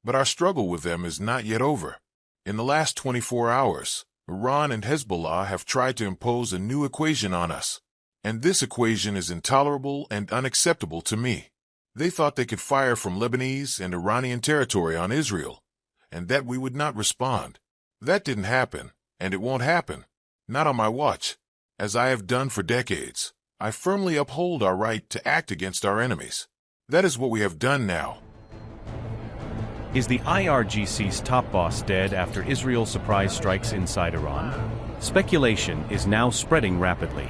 But our struggle with them is not yet over. In the last 24 hours, Iran and Hezbollah have tried to impose a new equation on us. And this equation is intolerable and unacceptable to me. They thought they could fire from Lebanese and Iranian territory on Israel, and that we would not respond. That didn't happen, and it won't happen. Not on my watch. As I have done for decades, I firmly uphold our right to act against our enemies. That is what we have done now. Is the IRGC's top boss dead after Israel surprise strikes inside Iran? Speculation is now spreading rapidly.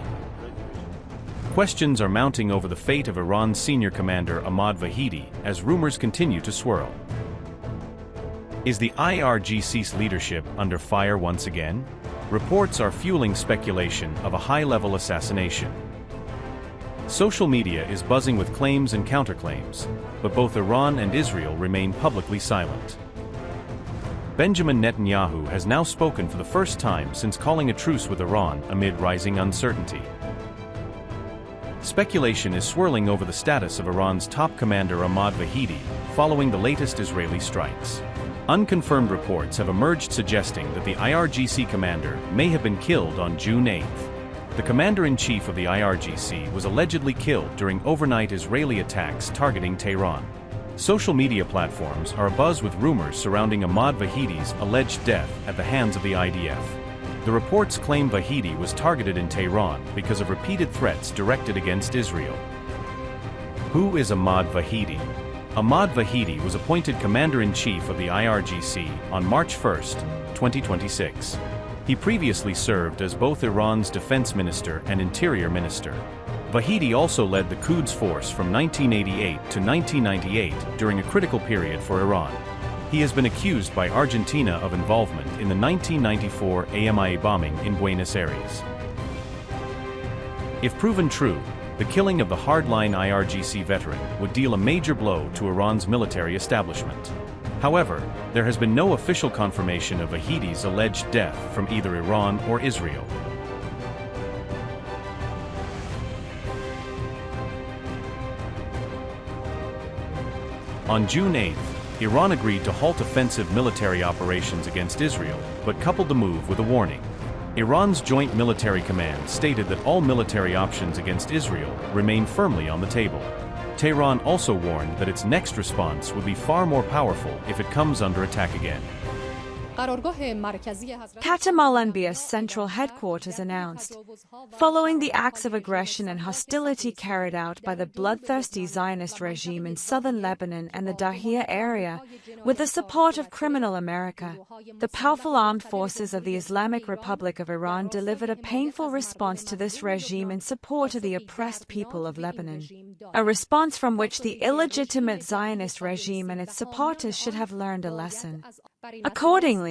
Questions are mounting over the fate of Iran's senior commander Ahmad Vahidi as rumors continue to swirl. Is the IRGC's leadership under fire once again? Reports are fueling speculation of a high-level assassination. Social media is buzzing with claims and counterclaims, but both Iran and Israel remain publicly silent. Benjamin Netanyahu has now spoken for the first time since calling a truce with Iran amid rising uncertainty. Speculation is swirling over the status of Iran's top commander Ahmad Vahidi following the latest Israeli strikes. Unconfirmed reports have emerged suggesting that the IRGC commander may have been killed on June 8th. The commander-in-chief of the IRGC was allegedly killed during overnight Israeli attacks targeting Tehran. Social media platforms are abuzz with rumors surrounding Ahmad Vahidi's alleged death at the hands of the IDF. The reports claim Vahidi was targeted in Tehran because of repeated threats directed against Israel. Who is Ahmad Vahidi? Ahmad Vahidi was appointed commander-in-chief of the IRGC on March 1, 2026. He previously served as both Iran's defense minister and interior minister. Vahidi also led the Quds Force from 1988 to 1998 during a critical period for Iran. He has been accused by Argentina of involvement in the 1994 AMIA bombing in Buenos Aires. If proven true, the killing of the hardline IRGC veteran would deal a major blow to Iran's military establishment. However, there has been no official confirmation of Vahidi's alleged death from either Iran or Israel. On June 8th, Iran agreed to halt offensive military operations against Israel, but coupled the move with a warning. Iran's Joint Military Command stated that all military options against Israel remain firmly on the table. Tehran also warned that its next response would be far more powerful if it comes under attack again. Qatar Al-Anbiya's central headquarters announced, following the acts of aggression and hostility carried out by the bloodthirsty Zionist regime in southern Lebanon and the Dahia area, with the support of criminal America, the powerful armed forces of the Islamic Republic of Iran delivered a painful response to this regime in support of the oppressed people of Lebanon, a response from which the illegitimate Zionist regime and its supporters should have learned a lesson. Accordingly,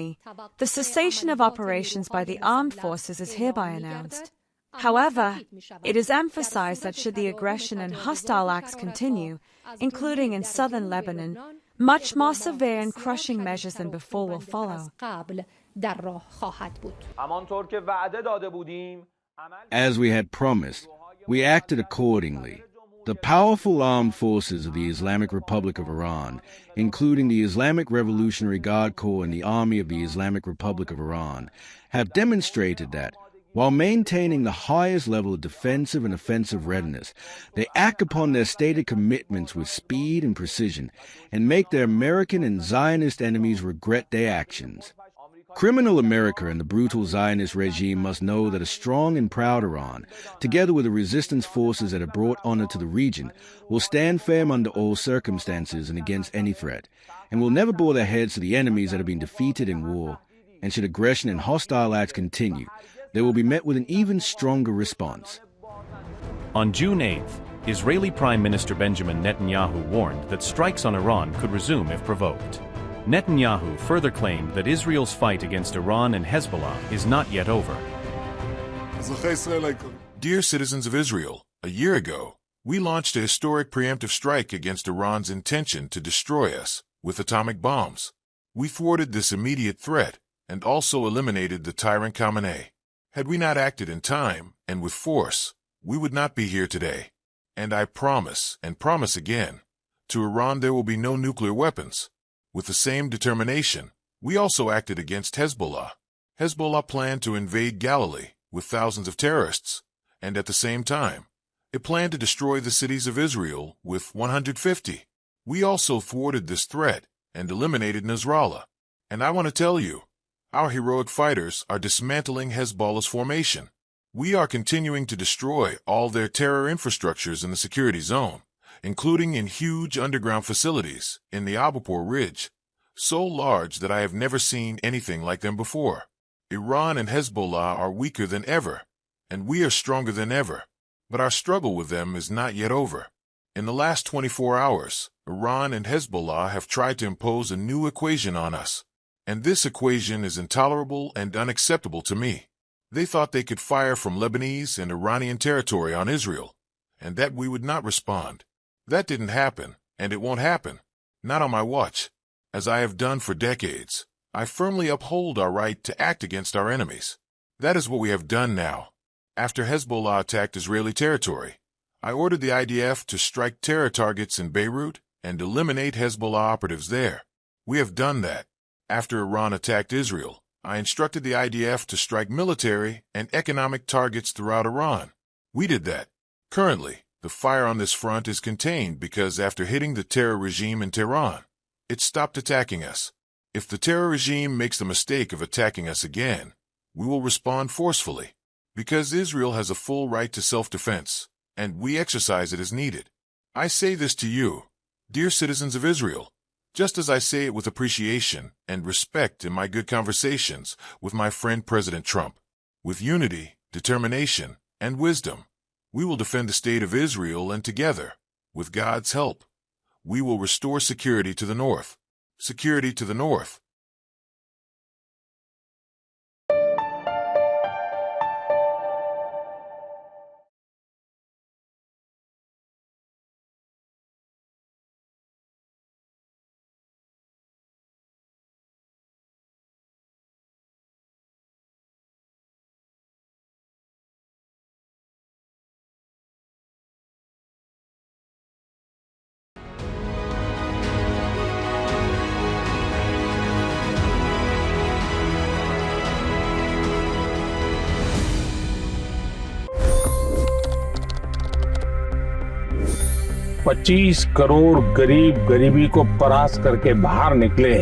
the cessation of operations by the armed forces is hereby announced. However, it is emphasized that should the aggression and hostile acts continue, including in southern Lebanon, much more severe and crushing measures than before will follow. As we had promised, we acted accordingly. The powerful armed forces of the Islamic Republic of Iran, including the Islamic Revolutionary Guard Corps and the Army of the Islamic Republic of Iran, have demonstrated that, while maintaining the highest level of defensive and offensive readiness, they act upon their stated commitments with speed and precision and make their American and Zionist enemies regret their actions. Criminal America and the brutal Zionist regime must know that a strong and proud Iran, together with the resistance forces that have brought honor to the region, will stand firm under all circumstances and against any threat, and will never bow their heads to the enemies that have been defeated in war. And should aggression and hostile acts continue, they will be met with an even stronger response. On June 8th, Israeli Prime Minister Benjamin Netanyahu warned that strikes on Iran could resume if provoked. Netanyahu further claimed that Israel's fight against Iran and Hezbollah is not yet over. Dear citizens of Israel, a year ago, we launched a historic preemptive strike against Iran's intention to destroy us with atomic bombs. We thwarted this immediate threat and also eliminated the tyrant Khamenei. Had we not acted in time and with force, we would not be here today. And I promise, and promise again, To Iran there will be no nuclear weapons. With the same determination, we also acted against Hezbollah. Hezbollah planned to invade Galilee with thousands of terrorists, and at the same time, it planned to destroy the cities of Israel with 150. We also thwarted this threat and eliminated Nasrallah. And I want to tell you, our heroic fighters are dismantling Hezbollah's formation. We are continuing to destroy all their terror infrastructures in the security zone, including in huge underground facilities in the Abapur Ridge, so large that I have never seen anything like them before. Iran and Hezbollah are weaker than ever, and we are stronger than ever. But our struggle with them is not yet over. In the last 24 hours, Iran and Hezbollah have tried to impose a new equation on us. And this equation is intolerable and unacceptable to me. They thought they could fire from Lebanese and Iranian territory on Israel, and that we would not respond. That didn't happen, and it won't happen. Not on my watch. As I have done for decades, I firmly uphold our right to act against our enemies. That is what we have done now. After Hezbollah attacked Israeli territory, I ordered the IDF to strike terror targets in Beirut and eliminate Hezbollah operatives there. We have done that. After Iran attacked Israel, I instructed the IDF to strike military and economic targets throughout Iran. We did that. Currently, the fire on this front is contained because after hitting the terror regime in Tehran, it stopped attacking us. If the terror regime makes the mistake of attacking us again, we will respond forcefully. Because Israel has a full right to self-defense, and we exercise it as needed. I say this to you, dear citizens of Israel, just as I say it with appreciation and respect in my good conversations with my friend President Trump. With unity, determination, and wisdom, we will defend the state of Israel, and together, with God's help, we will restore security to the north. Security to the north. $25 crore गरीब गरीबी को परास्त करके बाहर निकले।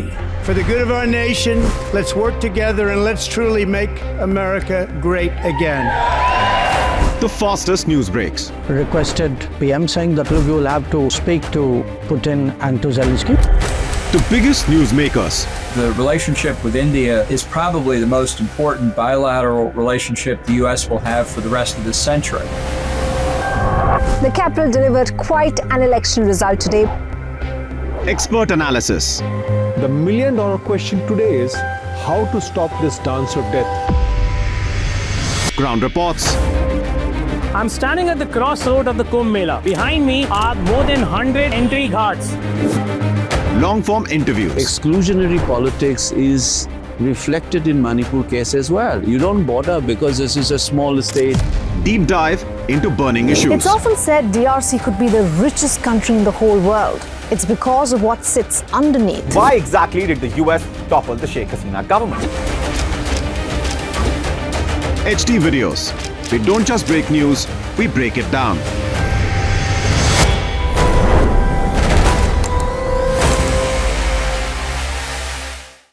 For the good of our nation, let's work together and let's truly make America great again. The fastest news breaks. Requested PM saying that we will have to speak to Putin and to Zelensky. The biggest news makers. The relationship with India is probably the most important bilateral relationship the U.S. will have for the rest of this century. The capital delivered quite an election result today. Expert analysis. The million-dollar question today is how to stop this dance of death. Ground reports. I'm standing at the crossroad of the Kumbh Mela. Behind me are more than 100 entry ghats. Long-form interviews. Exclusionary politics is reflected in Manipur case as well. You don't bother because this is a small state. Deep dive into burning issues. It's often said DRC could be the richest country in the whole world. It's because of what sits underneath. Why exactly did the US topple the Sheikh Hasina government? HD videos. We don't just break news, we break it down.